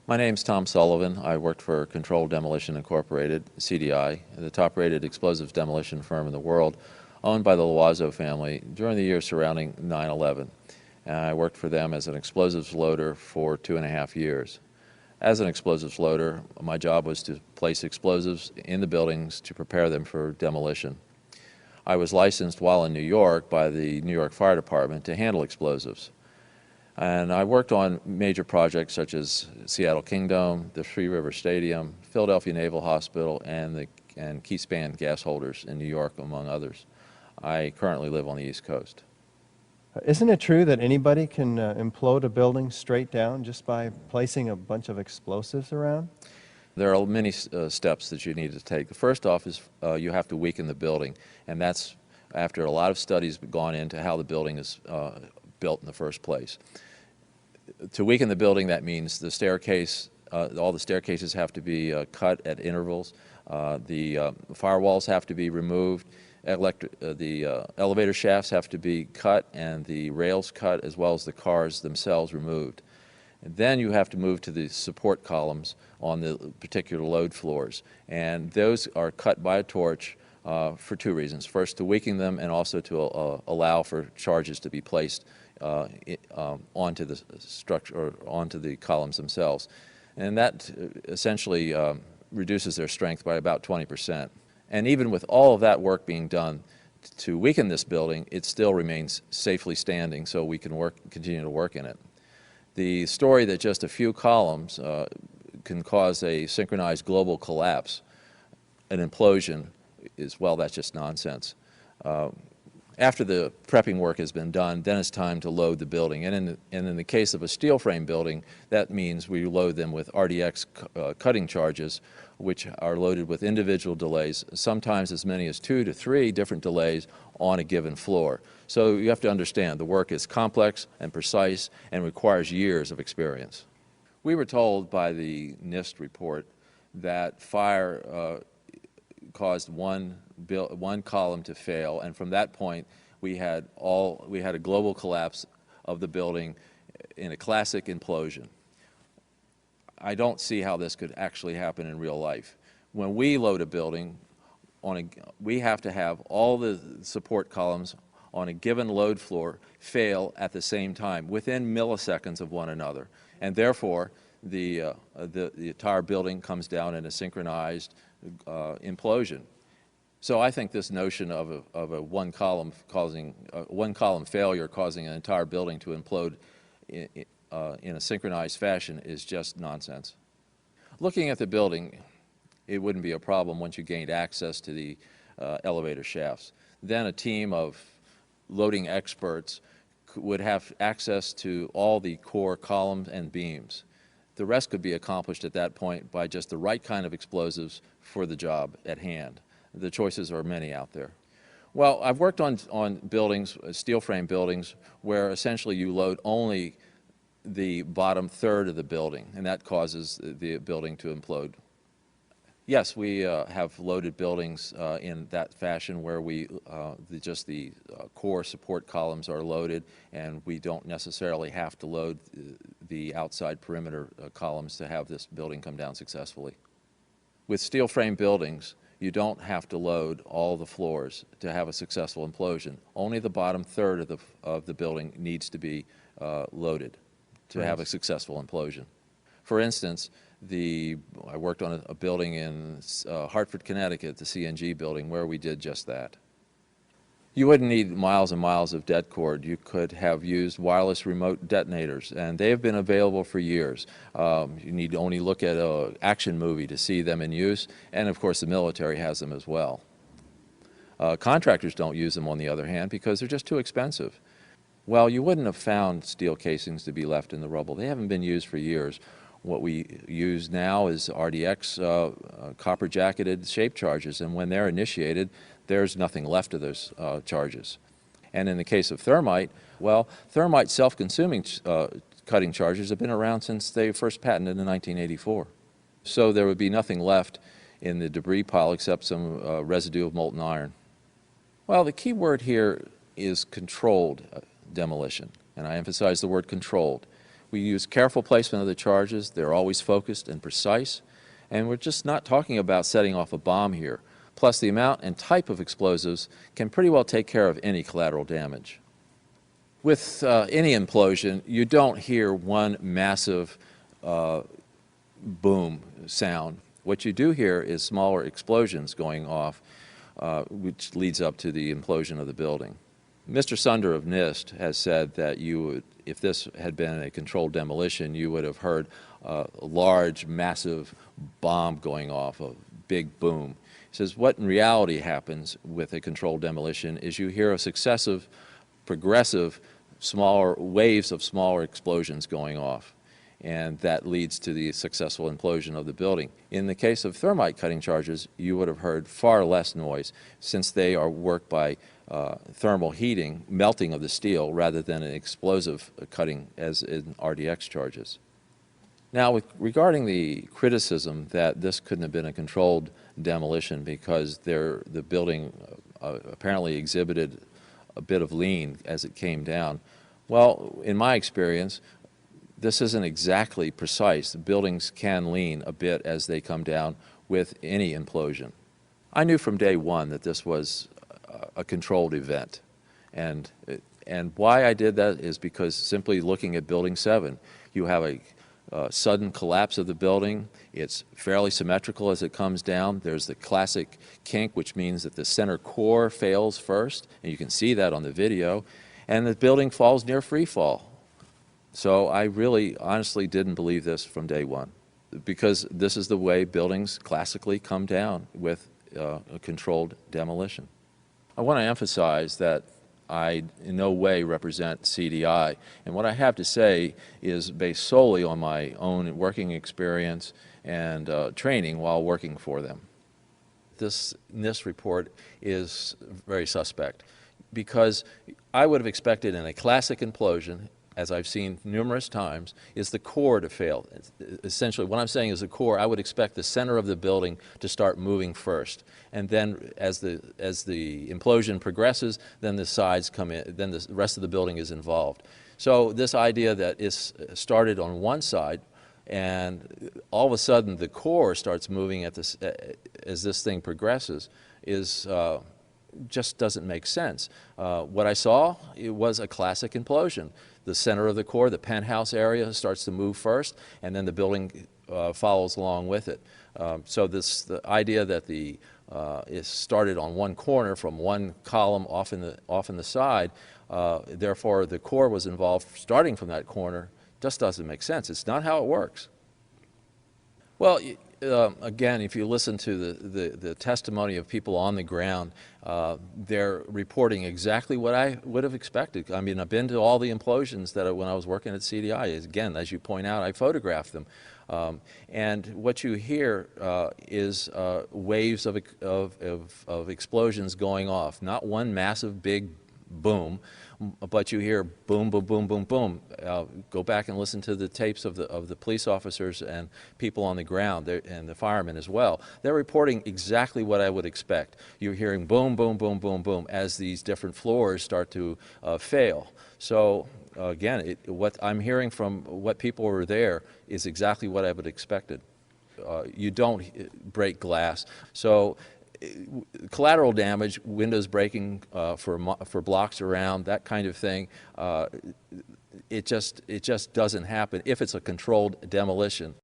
My name's Tom Sullivan. I worked for Controlled Demolition Incorporated, CDI, the top-rated explosives demolition firm in the world, owned by the Loiseau family during the years surrounding 9/11. And I worked for them as an explosives loader for 2.5 years. As an explosives loader, my job was to place explosives in the buildings to prepare them for demolition. I was licensed while in New York by the New York Fire Department to handle explosives. And I worked on major projects such as Seattle Kingdom, the Three River Stadium, Philadelphia Naval Hospital, and Keyspan gas holders in New York, among others. I currently live on the East Coast. Isn't it true that anybody can implode a building straight down just by placing a bunch of explosives around? There are many steps that you need to take. The first off is you have to weaken the building, and that's after a lot of studies have gone into how the building is built in the first place. To weaken the building, that means the staircase, all the staircases have to be cut at intervals. The firewalls have to be removed. The elevator shafts have to be cut and the rails cut, as well as the cars themselves removed. And then you have to move to the support columns on the particular load floors. And those are cut by a torch for two reasons. First, to weaken them, and also to allow for charges to be placed onto the structure, or onto the columns themselves. And that essentially reduces their strength by about 20%. And even with all of that work being done to weaken this building, it still remains safely standing, so we can continue to work in it. The story that just a few columns can cause a synchronized global collapse, an implosion, is, well, that's just nonsense. After the prepping work has been done, then it's time to load the building. And in the case of a steel frame building, that means we load them with RDX cutting charges, which are loaded with individual delays, sometimes as many as 2 to 3 different delays on a given floor. So you have to understand the work is complex and precise and requires years of experience. We were told by the NIST report that fire caused one column to fail, and from that point we had a global collapse of the building in a classic implosion. I don't see how this could actually happen in real life. When we load a building, we have to have all the support columns on a given load floor fail at the same time, within milliseconds of one another, and therefore the entire building comes down in a synchronized implosion. So I think this notion of a one column failure causing an entire building to implode in a synchronized fashion is just nonsense. Looking at the building, it wouldn't be a problem once you gained access to the elevator shafts. Then a team of loading experts would have access to all the core columns and beams. The rest could be accomplished at that point by just the right kind of explosives for the job at hand. The choices are many out there. Well, I've worked on buildings, steel frame buildings, where essentially you load only the bottom third of the building, and that causes the building to implode. Yes, we have loaded buildings in that fashion, where just the core support columns are loaded, and we don't necessarily have to load the outside perimeter columns to have this building come down successfully. With steel frame buildings, you don't have to load all the floors to have a successful implosion. Only the bottom third of the building needs to be loaded to have a successful implosion. For instance, I worked on a building in Hartford, Connecticut, the CNG building, where we did just that. You wouldn't need miles and miles of det cord. You could have used wireless remote detonators, and they have been available for years. You need to only look at an action movie to see them in use, and of course the military has them as well. Contractors don't use them, on the other hand, because they're just too expensive. Well, you wouldn't have found steel casings to be left in the rubble. They haven't been used for years. What we use now is RDX copper-jacketed shape charges, and when they're initiated, there's nothing left of those charges. And in the case of thermite, well, thermite self-consuming cutting charges have been around since they first patented in 1984. So there would be nothing left in the debris pile except some residue of molten iron. Well, the key word here is controlled demolition, and I emphasize the word controlled. We use careful placement of the charges. They're always focused and precise. And we're just not talking about setting off a bomb here. Plus, the amount and type of explosives can pretty well take care of any collateral damage. With any implosion, you don't hear one massive boom sound. What you do hear is smaller explosions going off, which leads up to the implosion of the building. Mr. Sunder of NIST has said that you would, if this had been a controlled demolition, you would have heard a large, massive bomb going off, a big boom. He says what in reality happens with a controlled demolition is you hear a successive, progressive, smaller waves of smaller explosions going off, and that leads to the successful implosion of the building. In the case of thermite cutting charges, you would have heard far less noise since they are worked by thermal heating, melting of the steel, rather than an explosive cutting as in RDX charges. Now, regarding the criticism that this couldn't have been a controlled demolition because the building apparently exhibited a bit of lean as it came down, well, in my experience, this isn't exactly precise. The buildings can lean a bit as they come down with any implosion. I knew from day one that this was a controlled event. And why I did that is because simply looking at Building 7, you have a sudden collapse of the building. It's fairly symmetrical as it comes down. There's the classic kink, which means that the center core fails first, and you can see that on the video, and the building falls near free fall. So I really honestly didn't believe this from day one, because this is the way buildings classically come down with a controlled demolition. I want to emphasize that I in no way represent CDI, and what I have to say is based solely on my own working experience and training while working for them. This NIST report is very suspect because I would have expected in a classic implosion, as I've seen numerous times, is the core to fail. Essentially, what I'm saying is the core, I would expect the center of the building to start moving first. And then as the implosion progresses, then the sides come in, then the rest of the building is involved. So this idea that it's started on one side and all of a sudden the core starts moving at this, as this thing progresses is just doesn't make sense. What I saw, it was a classic implosion. The center of the core, the penthouse area, starts to move first, and then the building follows along with it. So the idea that it started on one corner from one column off in the side, therefore the core was involved starting from that corner, just doesn't make sense. It's not how it works. Well, again, if you listen to the testimony of people on the ground, they're reporting exactly what I would have expected. I mean, I've been to all the implosions that when I was working at CDI. Again, as you point out, I photographed them. And what you hear is waves of explosions going off, not one massive big boom, but you hear boom, boom, boom, boom, boom. Go back and listen to the tapes of the police officers and people on the ground and the firemen as well. They're reporting exactly what I would expect. You're hearing boom, boom, boom, boom, boom as these different floors start to fail. So again, what I'm hearing from what people were there is exactly what I would have expected. You don't break glass. So collateral damage, windows breaking for blocks around, that kind of thing, it just doesn't happen if it's a controlled demolition.